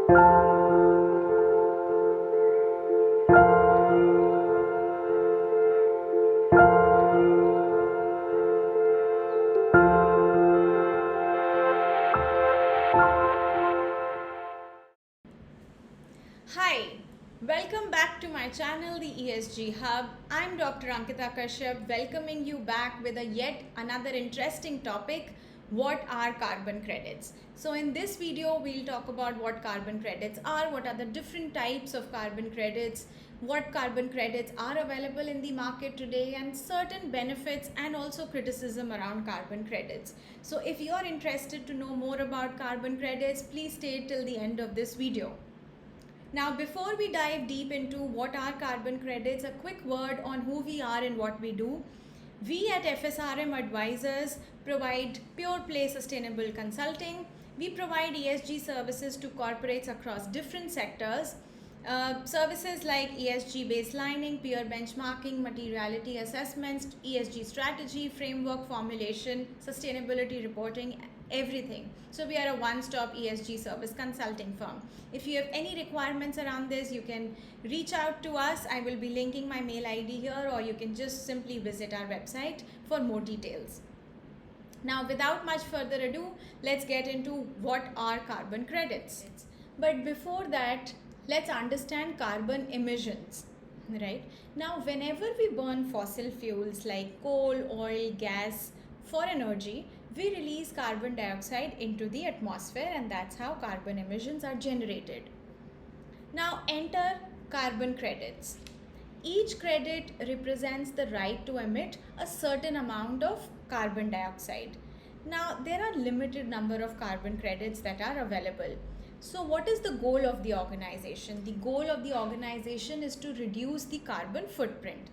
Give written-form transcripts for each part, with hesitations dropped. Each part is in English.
Hi, welcome back to my channel, the ESG Hub. I'm Dr. Ankita Kashyap, welcoming you back with a yet another interesting topic. What are carbon credits? So in this video, we'll talk about what carbon credits are, what are the different types of carbon credits, what carbon credits are available in the market today, and certain benefits and also criticism around carbon credits. So if you're interested to know more about carbon credits, please stay till the end of this video. Now, before we dive deep into what are carbon credits, a quick word on who we are and what we do. We at FSRM Advisors provide pure play sustainable consulting. We provide ESG services to corporates across different sectors. Services like ESG baselining, peer benchmarking, materiality assessments, ESG strategy, framework formulation, sustainability reporting, everything. So we are a one-stop ESG service consulting firm. If you have any requirements around this, you can reach out to us. I will be linking my mail ID here, or you can just simply visit our website for more details. Now, without much further ado, let's get into what are carbon credits. But before that, let's understand carbon emissions. Right now, whenever we burn fossil fuels like coal, oil, gas for energy, we release carbon dioxide into the atmosphere, and that's how carbon emissions are generated. Now, enter carbon credits. Each credit represents the right to emit a certain amount of carbon dioxide. Now, there are limited number of carbon credits that are available. So, what is the goal of the organization? The goal of the organization is to reduce the carbon footprint.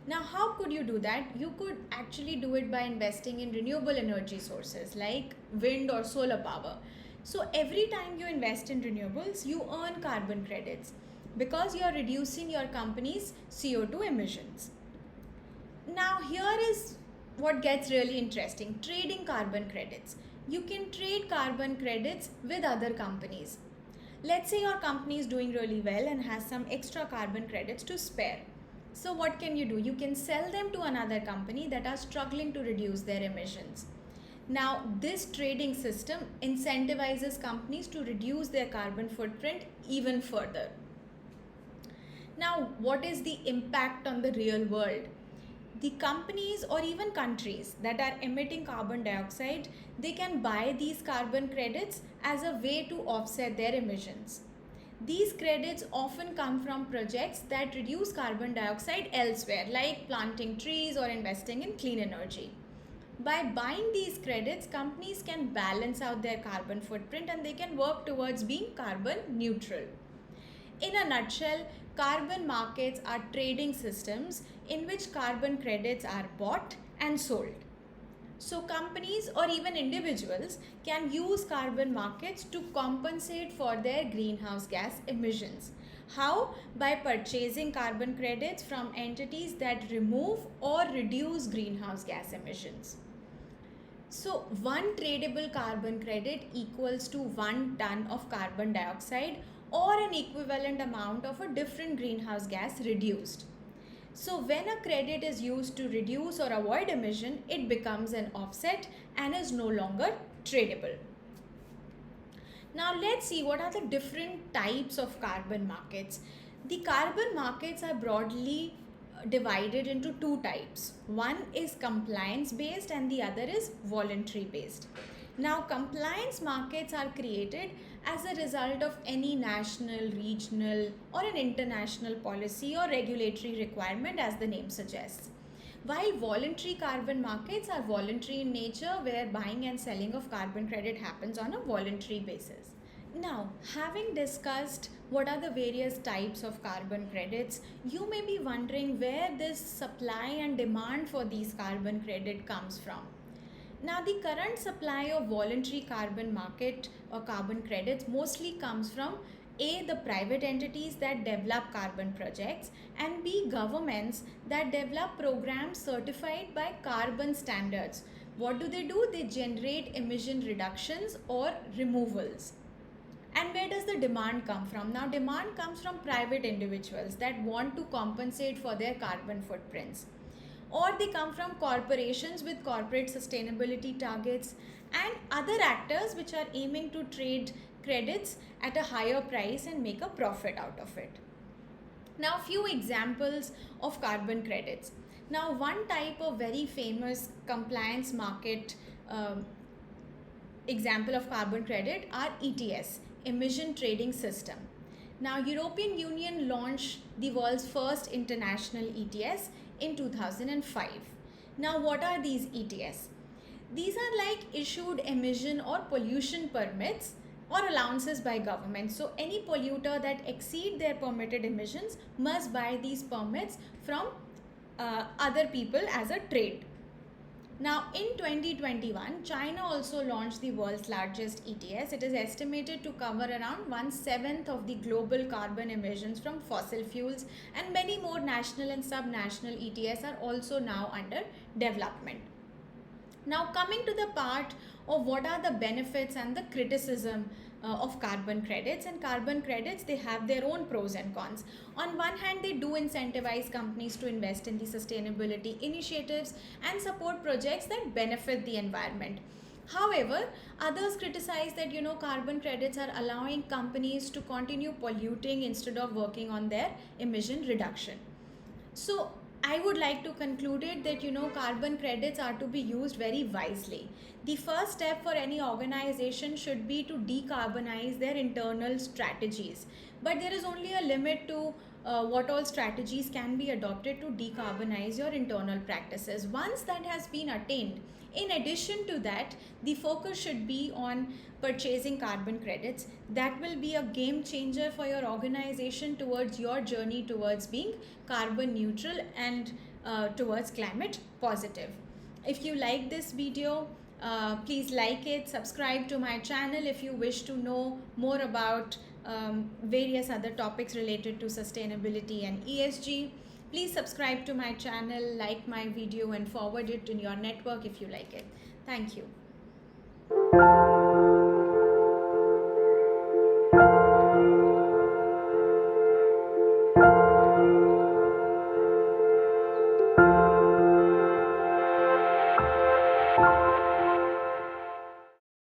Now, how could you do that? You could actually do it by investing in renewable energy sources like wind or solar power. So, every time you invest in renewables, you earn carbon credits because you are reducing your company's CO2 emissions. Now, here is what gets really interesting: trading carbon credits. You can trade carbon credits with other companies. Let's say your company is doing really well and has some extra carbon credits to spare. So, what can you do? You can sell them to another company that are struggling to reduce their emissions. Now, this trading system incentivizes companies to reduce their carbon footprint even further. Now, what is the impact on the real world? The companies or even countries that are emitting carbon dioxide, they can buy these carbon credits as a way to offset their emissions. These credits often come from projects that reduce carbon dioxide elsewhere, like planting trees or investing in clean energy. By buying these credits, companies can balance out their carbon footprint and they can work towards being carbon neutral. In a nutshell, carbon markets are trading systems in which carbon credits are bought and sold. So, companies or even individuals can use carbon markets to compensate for their greenhouse gas emissions. How? By purchasing carbon credits from entities that remove or reduce greenhouse gas emissions. So, one tradable carbon credit equals to 1 ton of carbon dioxide or an equivalent amount of a different greenhouse gas reduced. So, when a credit is used to reduce or avoid emission, it becomes an offset and is no longer tradable. Now, let's see what are the different types of carbon markets. The carbon markets are broadly divided into two types. One is compliance based and the other is voluntary based. Now, compliance markets are created as a result of any national, regional, or an international policy or regulatory requirement, as the name suggests. While voluntary carbon markets are voluntary in nature, where buying and selling of carbon credit happens on a voluntary basis. Now, having discussed what are the various types of carbon credits, you may be wondering where this supply and demand for these carbon credit comes from. Now, the current supply of voluntary carbon market or carbon credits mostly comes from A, the private entities that develop carbon projects, and B, governments that develop programs certified by carbon standards. What do? They generate emission reductions or removals. And where does the demand come from? Now, demand comes from private individuals that want to compensate for their carbon footprints, or they come from corporations with corporate sustainability targets and other actors which are aiming to trade credits at a higher price and make a profit out of it. Now, few examples of carbon credits. Now, one type of very famous compliance market example of carbon credit are ETS, emission trading system. Now, European Union launched the world's first international ETS in 2005. Now, what are these ETS? These are like issued emission or pollution permits or allowances by government. So any polluter that exceed their permitted emissions must buy these permits from other people as a trade. Now, in 2021, China also launched the world's largest ETS. It is estimated to cover around 1/7 of the global carbon emissions from fossil fuels, and many more national and sub-national ETS are also now under development. Now, coming to the part of what are the benefits and the criticism of carbon credits. And carbon credits, they have their own pros and cons. On one hand, they do incentivize companies to invest in the sustainability initiatives and support projects that benefit the environment. However, others criticize that carbon credits are allowing companies to continue polluting instead of working on their emission reduction. So I would like to conclude it that carbon credits are to be used very wisely. The first step for any organization should be to decarbonize their internal strategies. But there is only a limit to what all strategies can be adopted to decarbonize your internal practices. Once that has been attained, in addition to that, the focus should be on purchasing carbon credits. That will be a game changer for your organization towards your journey towards being carbon neutral and towards climate positive. If you like this video, please like it, subscribe to my channel if you wish to know more about various other topics related to sustainability and ESG. Please subscribe to my channel, like my video and forward it in your network if you like it. Thank you.